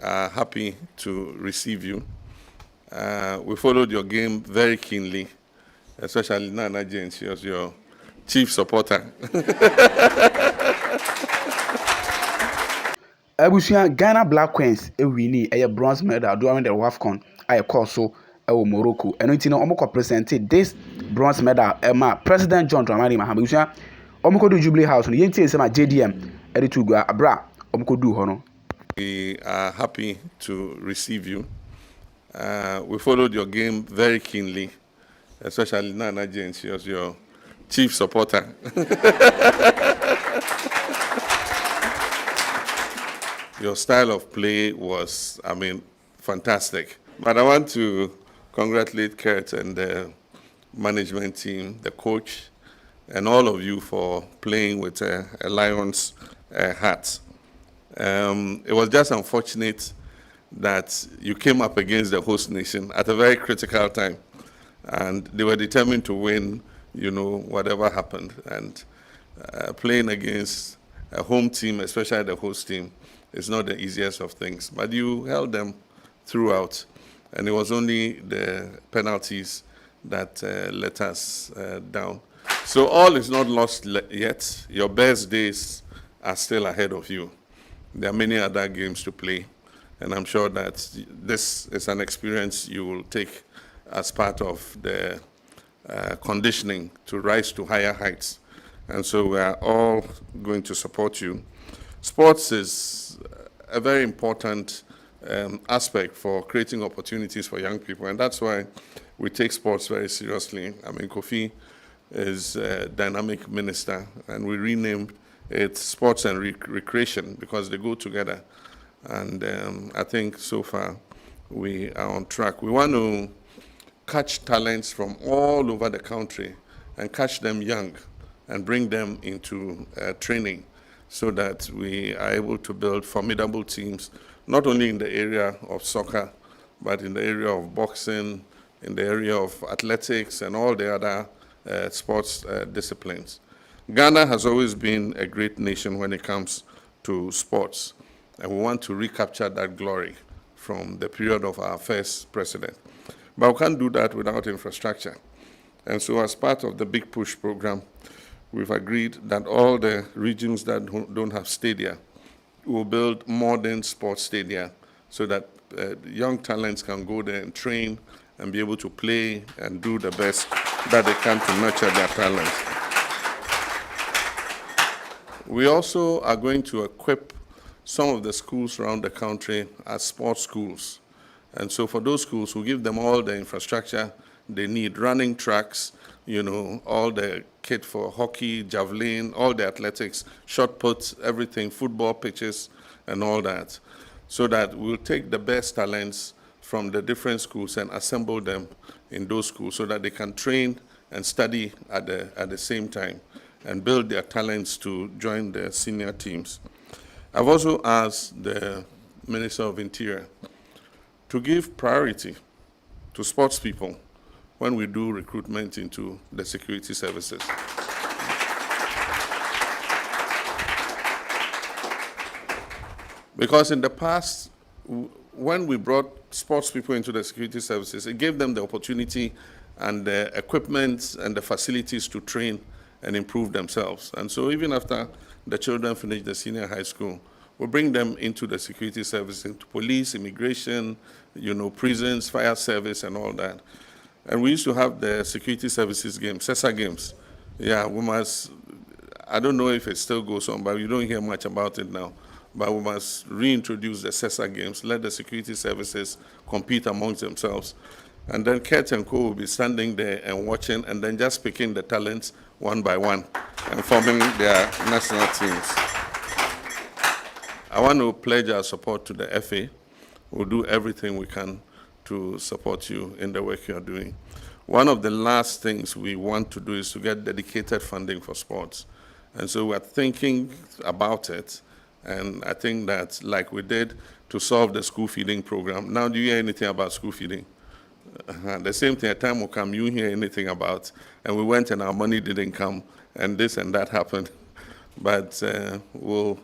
are happy to receive you. We followed your game very keenly, especially Naana Jane. She was your chief supporter. Abusua Ghana Black Queens winning a bronze medal during the WAFCON I call so Morocco. And you know Omoko presented this bronze medal President John Dramani Mahama. Abusua Omoko do Jubilee House no yenti say ma JDM e to go abra Omoko do ho no. We are happy to receive you. We followed your game very keenly, especially Naana Jane. She was your chief supporter. Your style of play was, fantastic. But I want to congratulate Kurt and the management team, the coach, and all of you for playing with a Lions hat. It was just unfortunate that you came up against the host nation at a very critical time. And they were determined to win, whatever happened. And playing against a home team, especially the host team, is not the easiest of things. But you held them throughout. And it was only the penalties that let us down. So all is not lost yet. Your best days are still ahead of you. There are many other games to play. And I'm sure that this is an experience you will take as part of the conditioning to rise to higher heights. And so we are all going to support you. Sports is a very important aspect for creating opportunities for young people. And that's why we take sports very seriously. Kofi is a dynamic minister, and we renamed it Sports and Recreation because they go together. And I think so far we are on track. We want to catch talents from all over the country and catch them young and bring them into training so that we are able to build formidable teams, not only in the area of soccer, but in the area of boxing, in the area of athletics and all the other sports disciplines. Ghana has always been a great nation when it comes to sports, and we want to recapture that glory from the period of our first president. But we can't do that without infrastructure. And so as part of the Big Push program, we've agreed that all the regions that don't have stadia will build modern sports stadia so that young talents can go there and train and be able to play and do the best that they can to nurture their talents. We also are going to equip some of the schools around the country as sports schools. And so for those schools, we'll give them all the infrastructure they need, running tracks, all the kit for hockey, javelin, all the athletics, shot puts, everything, football pitches, and all that, so that we'll take the best talents from the different schools and assemble them in those schools so that they can train and study at the same time and build their talents to join the senior teams. I've also asked the Minister of Interior to give priority to sports people when we do recruitment into the security services. Because in the past, when we brought sports people into the security services, it gave them the opportunity and the equipment and the facilities to train and improve themselves. And so even after the children finish the senior high school, we bring them into the security services, into police, immigration, prisons, fire service, and all that. And we used to have the security services games, CESA games. Yeah, I don't know if it still goes on, but you don't hear much about it now. But we must reintroduce the CESA games, let the security services compete amongst themselves. And then Kurt and Co will be standing there and watching and then just picking the talents one by one and forming their national teams. I want to pledge our support to the FA. We'll do everything we can to support you in the work you're doing. One of the last things we want to do is to get dedicated funding for sports. And so we're thinking about it. And I think that, like we did to solve the school feeding program, now do you hear anything about school feeding? The same thing, a time will come, you hear anything about, and we went and our money didn't come, and this and that happened. But we'll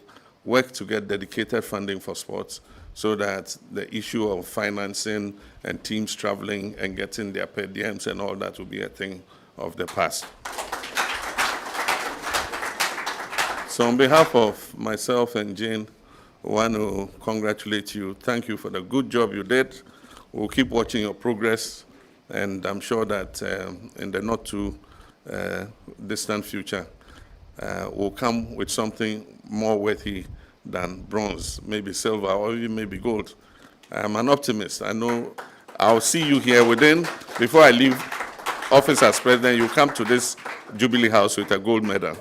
work to get dedicated funding for sports so that the issue of financing and teams traveling and getting their per diems and all that will be a thing of the past. So on behalf of myself and Jane, I want to congratulate you. Thank you for the good job you did. We'll keep watching your progress, and I'm sure that in the not too distant future, we'll come with something more worthy than bronze, maybe silver, or even maybe gold. I'm an optimist. I know I'll see you here before I leave office as president, you come to this Jubilee House with a gold medal.